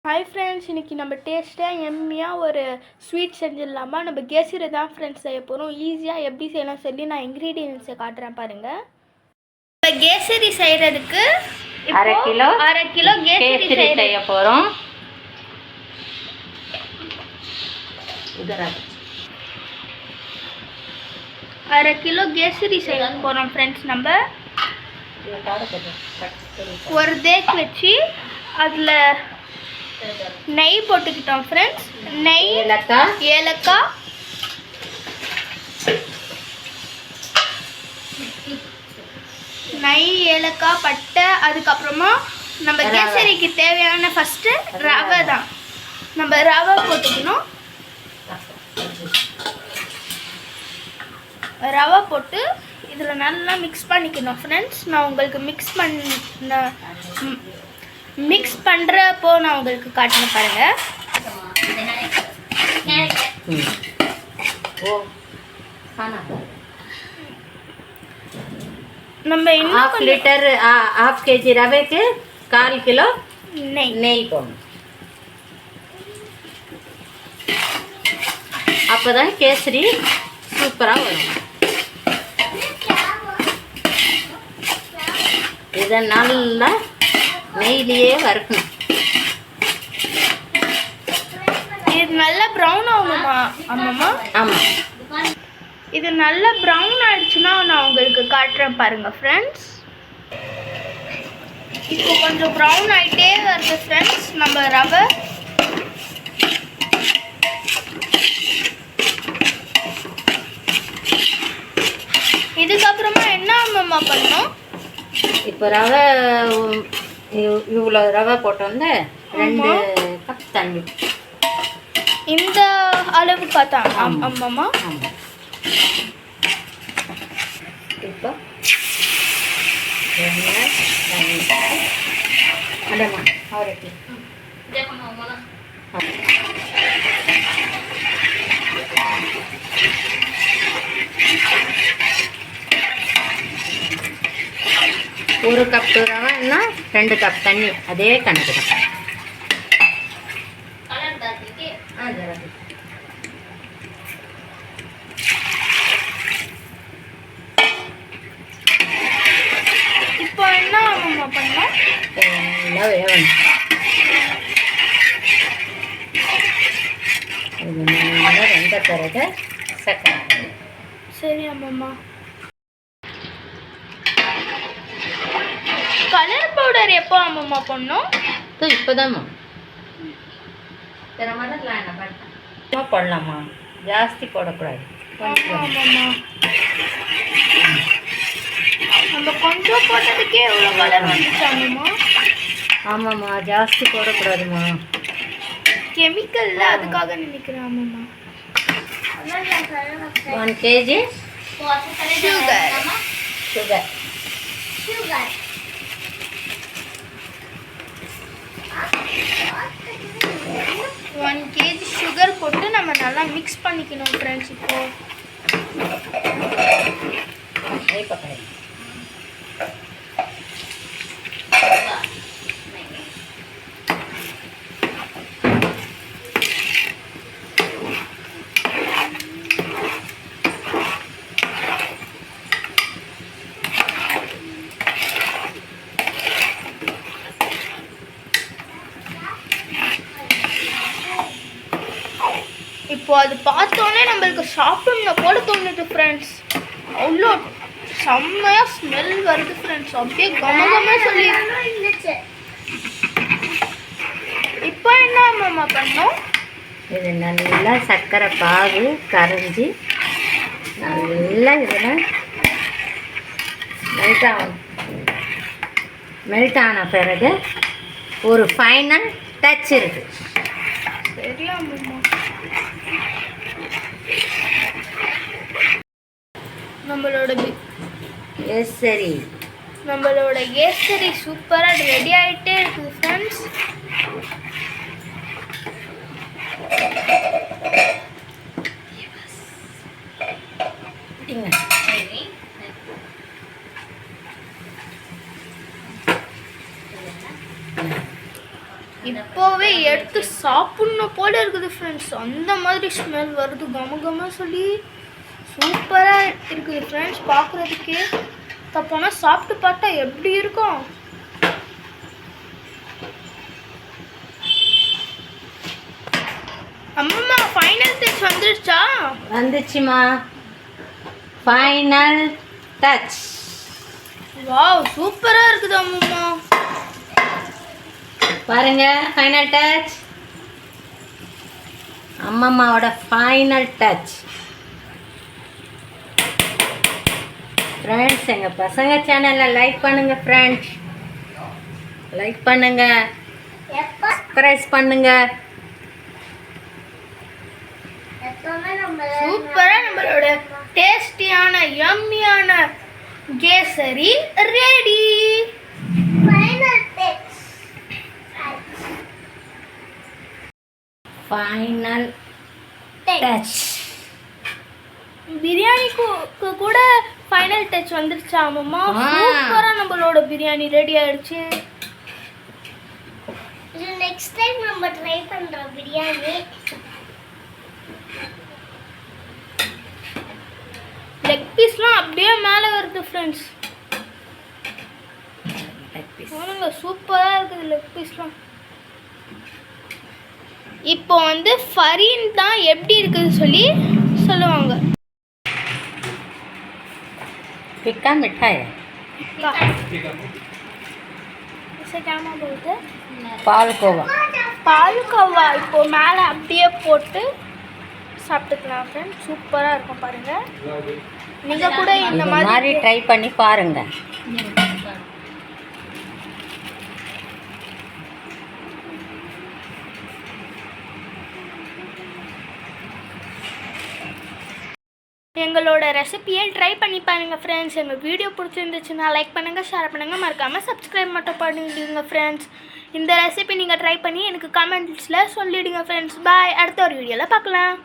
Hi friends, இன்றைக்கி நம்ம டேஸ்ட்டாக எம்மியாக ஒரு ஸ்வீட் செஞ்சிடலாமா? நம்ம கேசரி தான் ஃப்ரெண்ட்ஸ் செய்ய போகிறோம். ஈஸியாக எப்படி செய்யலாம் சொல்லி நான் இன்க்ரீடியன்ஸை காட்டுறேன் பாருங்கள். இப்போ கேசரி செய்கிறதுக்கு அரை கிலோ கேசரி செய்ய போகிறோம். அரை கிலோ கேசரி செய்ய போகிறோம் ஃப்ரெண்ட்ஸ். நம்ம ஒரு தேக் வச்சு அதில் நெய் போட்டுக்கிட்டோம் ஃப்ரெண்ட்ஸ். நெய், ஏலக்காய், பட்டை, அதுக்கப்புறமா நம்ம கேசரிக்கு தேவையான ஃபஸ்ட்டு ரவை தான். நம்ம ரவை போட்டுக்கணும். ரவை போட்டு இதில் நல்லா மிக்ஸ் பண்ணிக்கணும் ஃப்ரெண்ட்ஸ். நான் உங்களுக்கு மிக்ஸ் பண்ணுறப்போ நான் உங்களுக்கு காட்டுன்னு பாருங்கள். நம்ம हाफ लीटर हाफ केजी रवे के 1/4 किलो நெய் போடணும். அப்போதான் கேசரி சூப்பராக வரும். இதை நல்லா நெய்லியே வறுக்கணும். இது நல்லா ப்ரௌன் ஆகணுமா அம்மாம்மா? ஆமாம், இது நல்லா ப்ரௌன் ஆயிடுச்சுன்னா நான் உங்களுக்கு காட்டுறேன் பாருங்கள் ஃப்ரெண்ட்ஸ். இப்போ கொஞ்சம் ப்ரௌன் ஆகிட்டே வருது ஃப்ரெண்ட்ஸ். நம்ம ரவை இதுக்கப்புறமா என்ன அம்மா பண்ணணும்? இப்போ ரவை இவ்வளோ ரவை போட்டோம்ல, 2 கப் தண்ணி. இந்த அளவு பார்த்தா அம்மாம்மா? ஆமாம். இப்போ அடம்மா அவருக்கு ஒரு கப் ரவைன்னா 2 கப் தண்ணி, அதே கணக்கு தான். இப்போ என்ன அம்மா பண்ணலாம்? எல்லாம் வேகணும். வெந்த பிறகு சக்கரை. சரி அம்மாம்மா. கலர் பவுடர் எப்போ அம்மா பண்ணோம்? இப்போதாம்மா போடலாமா? ஜாஸ்தி போடக்கூடாது. நம்ம கொஞ்சம் போட்டதுக்கே எவ்வளோ கலர் வந்துச்சு அம்மா? ஆமாம்மா, ஜாஸ்தி போடக்கூடாதுமா. கெமிக்கல்ல, அதுக்காக நினைக்கிறேன் அம்மா. 1 kg sugar. 1 kg சுகர் போட்டு நம்ம நல்லா மிக்ஸ் பண்ணிக்கணும் ஃப்ரெண்ட்ஸ். இப்போ அது பார்த்தோன்னே நம்மளுக்கு சாப்பிடணும் போல தோணுது ஃப்ரெண்ட்ஸ். அவ்வளோ செம்மையாக ஸ்மெல் வருது ஃப்ரெண்ட்ஸ். அப்படியே கமகமாக சொல்லி. இப்போ என்ன அம்மா பண்ணோம்? இது நல்லா சர்க்கரை பாகு கரைஞ்சி நல்லா இதில் மெல்ட் ஆன பிறகு ஒரு ஃபைனல் டச் இருக்குது. சரியா அம்மா? நம்மளோட கேசரி சூப்பராக ரெடி ஆகிட்டே இருக்குது ஃப்ரெண்ட்ஸ். இப்போவே எடுத்து சாப்பிடணும் போல இருக்குது ஃப்ரெண்ட்ஸ். அந்த மாதிரி ஸ்மெல் வருது, கம சொல்லி சூப்பராக இருக்குது ஃப்ரெண்ட்ஸ். பார்க்குறதுக்கே தப்பானா சாப்பிட்டு பார்த்தா எப்படி இருக்கும். அம்மா ஃபைனல் டச் வந்துடுச்சா? வந்துச்சுமா, ஃபைனல் டச். வாவ், சூப்பரா இருக்குது அம்மா. பாருங்க, ஃபைனல் டச், அம்மம்மாவோட ஃபைனல் டச். ஃப்ரெண்ட்ஸ், எங்கள் பசங்க சேனலில் லைக் பண்ணுங்க ஃப்ரெண்ட்ஸ், லைக் பண்ணுங்க, சப்ஸ்கிரைப் பண்ணுங்க. சூப்பரா நம்மளோட டேஸ்டியான யம்மியான கேசரி ரெடி. Final touch. பிரியாணிக்கு கூட ஃபைனல் டச் வந்துருச்சா அம்மா? சூப்பரா நம்மளோட பிரியாணி ரெடி ஆயிடுச்சு. இது நெக்ஸ்ட் டைம் நம்ம ட்ரை பண்றோம் பிரியாணி. லெக் பீஸ்லாம் அப்படியே மேலே வருது ஃப்ரெண்ட்ஸ். சூப்பராக இருக்குது லெக் பீஸ்லாம். இப்போ வந்து ஃபரீன் தான் எப்படி இருக்குது சொல்லி சொல்லுவாங்க. फिक्का मीठा है, इसे क्या नाम बोलते हैं? பால்கோவா. பால்கோவா இப்போ மேலே அப்படியே போட்டு சாப்பிட்டுக்கலாம் ஃப்ரெண்ட்ஸ். சூப்பராக இருக்கும் பாருங்கள். நீங்கள் கூட இந்த மாதிரி ட்ரை பண்ணி பாருங்க. எங்களோட ரெசிபியை ட்ரை பண்ணி பாருங்கள் ஃப்ரெண்ட்ஸ். எங்கள் வீடியோ பிடிச்சிருந்துச்சுன்னா லைக் பண்ணுங்கள், ஷேர் பண்ணுங்கள், மறக்காமல் சப்ஸ்கிரைப் மட்டும் பண்ணிடுங்க ஃப்ரெண்ட்ஸ். இந்த ரெசிபி நீங்கள் ட்ரை பண்ணி எனக்கு கமெண்ட்ஸில் சொல்லிவிடுங்க ஃப்ரெண்ட்ஸ். பாய், அடுத்த ஒரு வீடியோவில் பார்க்கலாம்.